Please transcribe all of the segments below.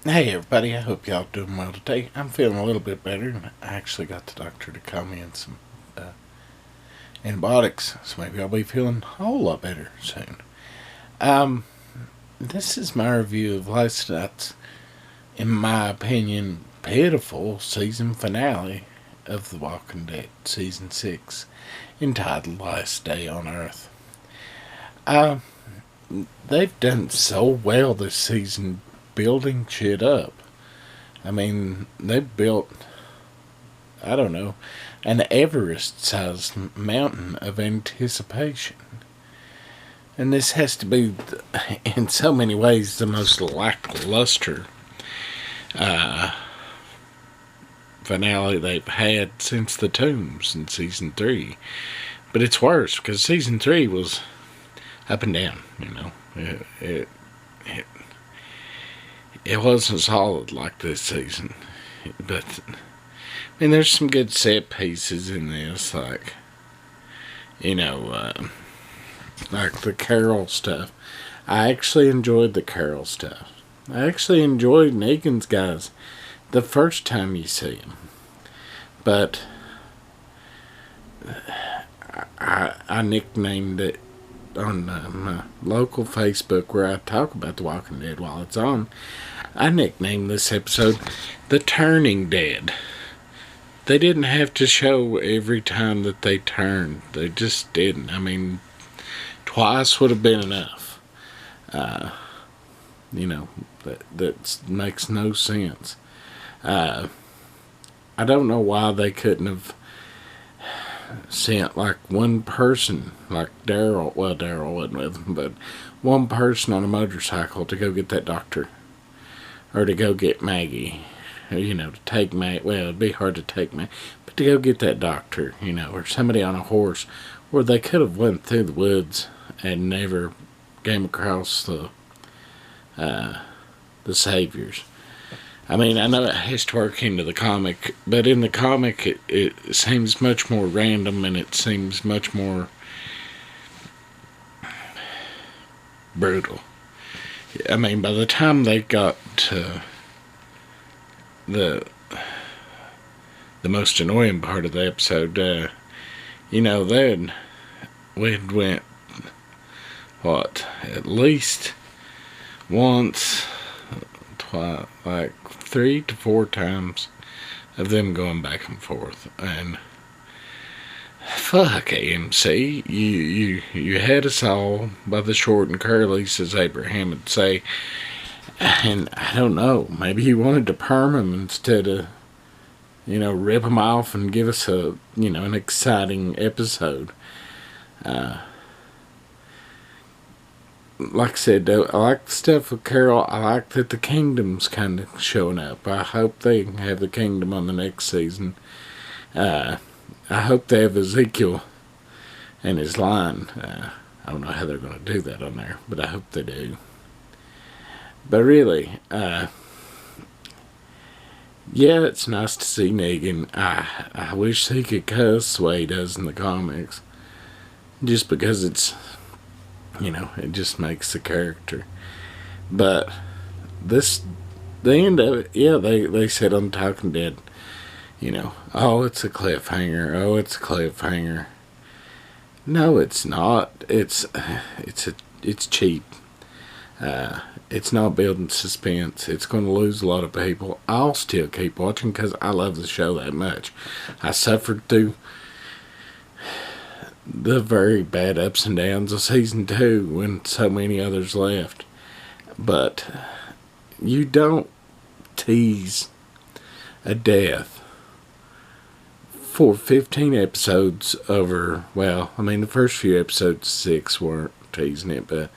Hey everybody, I hope y'all doing well today. I'm feeling a little bit better. I actually got the doctor to call me in some antibiotics, so maybe I'll be feeling a whole lot better soon. Um, this is my review of last night's, in my opinion, pitiful season finale of The Walking Dead, Season 6, entitled Last Day on Earth. Um, they've done so well this season building shit up. I mean, they built, I don't know, an Everest sized mountain of anticipation. And this has to be, in so many ways, the most lackluster uh, finale they've had since The Tombs in Season 3. But it's worse because Season 3 was up and down, you know. It wasn't solid like this season. But, I mean, there's some good set pieces in this, like, like the Carol stuff. I actually enjoyed the Carol stuff. I actually enjoyed Negan's guys the first time you see him. But I nicknamed it on my local Facebook where I talk about The Walking Dead while it's on. I nicknamed this episode The Turning Dead. They didn't have to show every time that they turned. They just didn't. I mean, twice would have been enough. That makes no sense. I don't know why they couldn't have sent like one person, like Daryl. Well, Daryl wasn't with them, but one person on a motorcycle to go get that doctor, or to go get Maggie. To take Maggie. Well, it'd be hard to take Maggie, but to go get that doctor, or somebody on a horse, where they could have went through the woods and never came across the saviors. I mean, I know it has to work into the comic, but in the comic it seems much more random, and it seems much more brutal. I mean, by the time they got to the most annoying part of the episode, then we'd went, at least once, twice, like 3 to 4 times of them going back and forth. And fuck AMC, you had us all by the short and curlies, as Abraham would say. And I don't know, maybe he wanted to perm him instead of, rip him off and give us an exciting episode. Like I said, I like the stuff with Carol. I like that the kingdom's kind of showing up. I hope they have the kingdom on the next season. I hope they have Ezekiel and his line. I don't know how they're going to do that on there, but I hope they do. But really, yeah, it's nice to see Negan. I wish he could cuss the way he does in the comics. Just because it's, it just makes the character. But the end of it, yeah, they said on Talking Dead, oh, it's a cliffhanger. Oh, it's a cliffhanger. No, it's not. It's cheap. It's not building suspense. It's going to lose a lot of people. I'll still keep watching because I love the show that much. I suffered through the very bad ups and downs of season 2 when so many others left. But you don't tease a death for 15 episodes over, well, I mean, the first few episodes, 6 weren't teasing it, but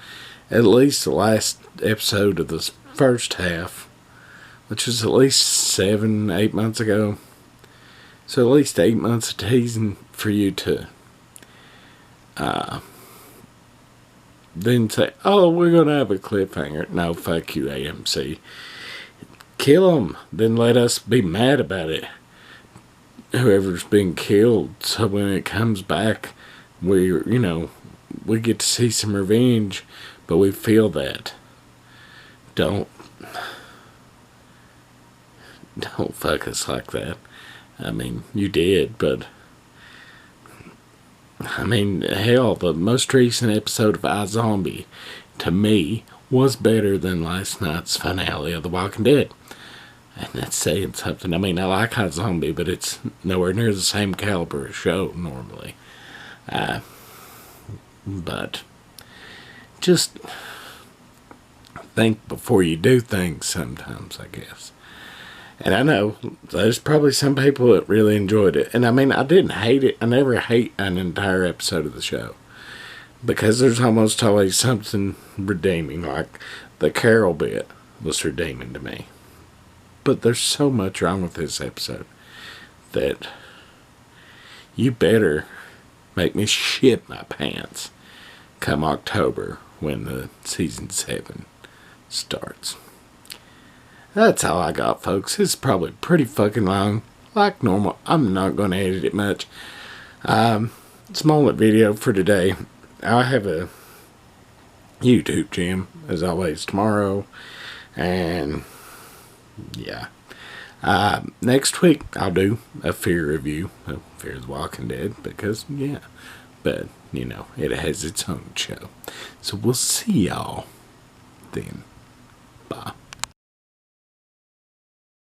at least the last episode of the first half, which was at least 7-8 months ago. So at least 8 months of teasing for you to then say, oh, we're going to have a cliffhanger. No, fuck you, AMC. Kill them. Then let us be mad about it. Whoever's been killed. So when it comes back, we get to see some revenge. But we feel that. Don't don't fuck us like that. I mean, you did, but I mean, hell, the most recent episode of iZombie, to me, was better than last night's finale of The Walking Dead. And that's saying something. I mean, I like iZombie, but it's nowhere near the same caliber of show normally. But just think before you do things sometimes, I guess. And I know there's probably some people that really enjoyed it. And I mean, I didn't hate it. I never hate an entire episode of the show, because there's almost always something redeeming. Like the Carol bit was redeeming to me. But there's so much wrong with this episode that you better make me shit my pants come October when the season 7 starts. That's all I got, folks. It's probably pretty fucking long. Like normal, I'm not going to edit it much. Small video for today. I have a YouTube gym, as always, tomorrow. And yeah. Next week, I'll do a Fear review of Fear the Walking Dead, because, yeah. But, you know, it has its own show. So we'll see y'all then. Bye.